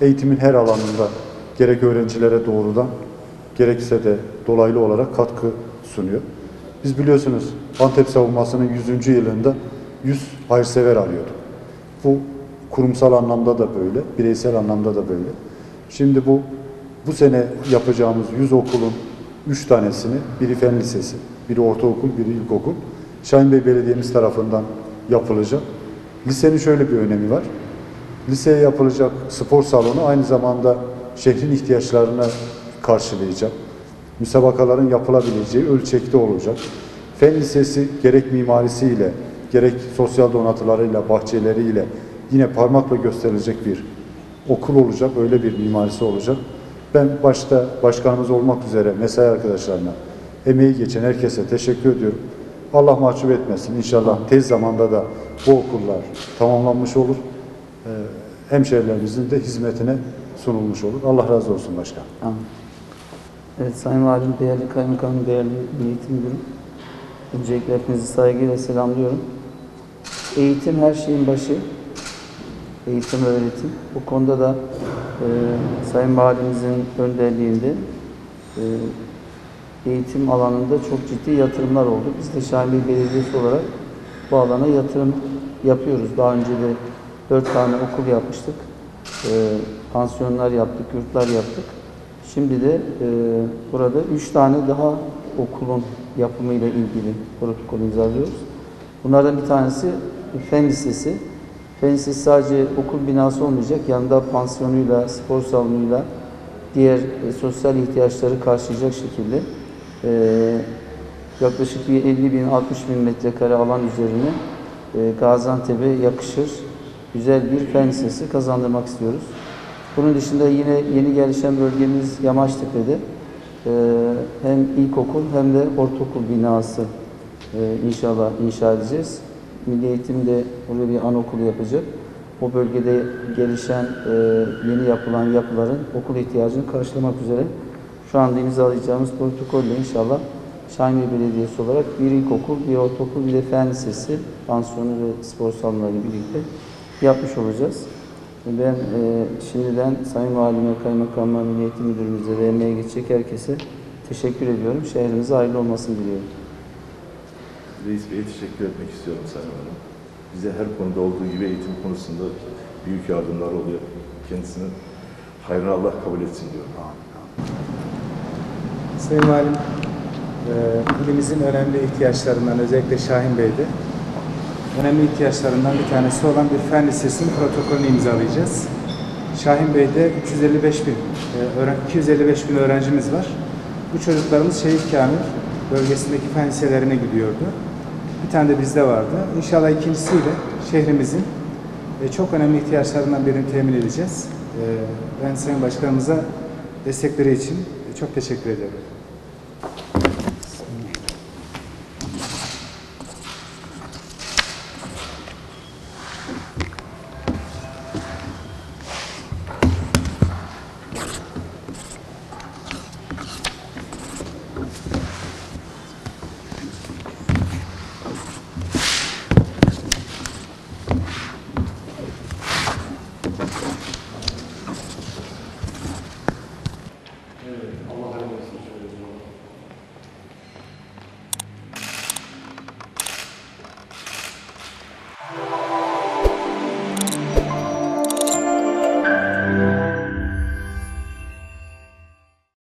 eğitimin her alanında gerek öğrencilere doğrudan gerekse de dolaylı olarak katkı sunuyor. Biz biliyorsunuz Antep savunmasının 100. yılında 100 hayırsever arıyorduk. Bu kurumsal anlamda da böyle, bireysel anlamda da böyle. Şimdi bu sene yapacağımız 100 okulun 3 tanesini, biri Fen Lisesi, biri ortaokul, biri ilkokul, Şahinbey Belediye'miz tarafından yapılacak. Lisenin şöyle bir önemi var. Liseye yapılacak spor salonu aynı zamanda şehrin ihtiyaçlarını karşılayacak. Müsabakaların yapılabileceği ölçekte olacak. Fen Lisesi gerek mimarisiyle, gerek sosyal donatılarıyla, bahçeleriyle yine parmakla gösterilecek bir okul olacak, öyle bir mimarisi olacak. Ben başta başkanımız olmak üzere mesai arkadaşlarına, emeği geçen herkese teşekkür ediyorum. Allah mahcup etmesin. İnşallah tez zamanda da bu okullar tamamlanmış olur. Hemşehrilerimizin de hizmetine sunulmuş olur. Allah razı olsun başkan. Amin. Evet Sayın Valim, değerli kaymakamım, değerli eğitim müdürüm. Öncelikle hepinizi saygıyla selamlıyorum. Eğitim her şeyin başı. Eğitim, öğretim. Bu konuda da Sayın Valimizin önderliğinde eğitim alanında çok ciddi yatırımlar oldu. Biz de Şahinbey Belediyesi olarak bu alana yatırım yapıyoruz. Daha önce de 4 tane okul yapmıştık. Pansiyonlar yaptık, yurtlar yaptık. Şimdi de burada 3 tane daha okulun yapımıyla ilgili protokol imzalıyoruz. Bunlardan bir tanesi Fen Lisesi. Fen Lisesi sadece okul binası olmayacak, yanında pansiyonuyla, spor salonuyla diğer sosyal ihtiyaçları karşılayacak şekilde yaklaşık bir 50 bin, 60 bin metrekare alan üzerine Gaziantep'e yakışır güzel bir fen lisesi kazandırmak istiyoruz. Bunun dışında yine yeni gelişen bölgemiz Yamaçtepe'de hem ilkokul hem de ortaokul binası inşallah inşa edeceğiz. Milli Eğitim de oraya bir anaokulu yapacak. O bölgede gelişen yeni yapılan yapıların okul ihtiyacını karşılamak üzere şu anda imzalayacağımız protokolle inşallah Şahinbey Belediyesi olarak bir ilkokul, bir ortaokul, bir de fen lisesi, pansiyonu ve spor salonlarıyla birlikte yapmış olacağız. Ben şimdiden Sayın Valime, Kaymakamıma, Milli Eğitim Müdürümüze ve emeğe geçecek herkese teşekkür ediyorum. Şehrimize hayırlı olmasını diliyorum. Reis Bey'e teşekkür etmek istiyorum Sayın Valim. Bize her konuda olduğu gibi eğitim konusunda büyük yardımlar oluyor. Kendisinin hayrını Allah kabul etsin diyorum. Sayın Valim, ilimizin önemli ihtiyaçlarından, özellikle Şahinbey'de önemli ihtiyaçlarından bir tanesi olan bir fen lisesinin protokolünü imzalayacağız. Şahinbey'de 255 bin öğrencimiz var. Bu çocuklarımız Şehit Kamil bölgesindeki fen liselerine gidiyordu. Bir tane de bizde vardı. İnşallah ikincisiyle şehrimizin çok önemli ihtiyaçlarından birini temin edeceğiz. Ben Sayın Başkanımıza destekleri için çok teşekkür ederim.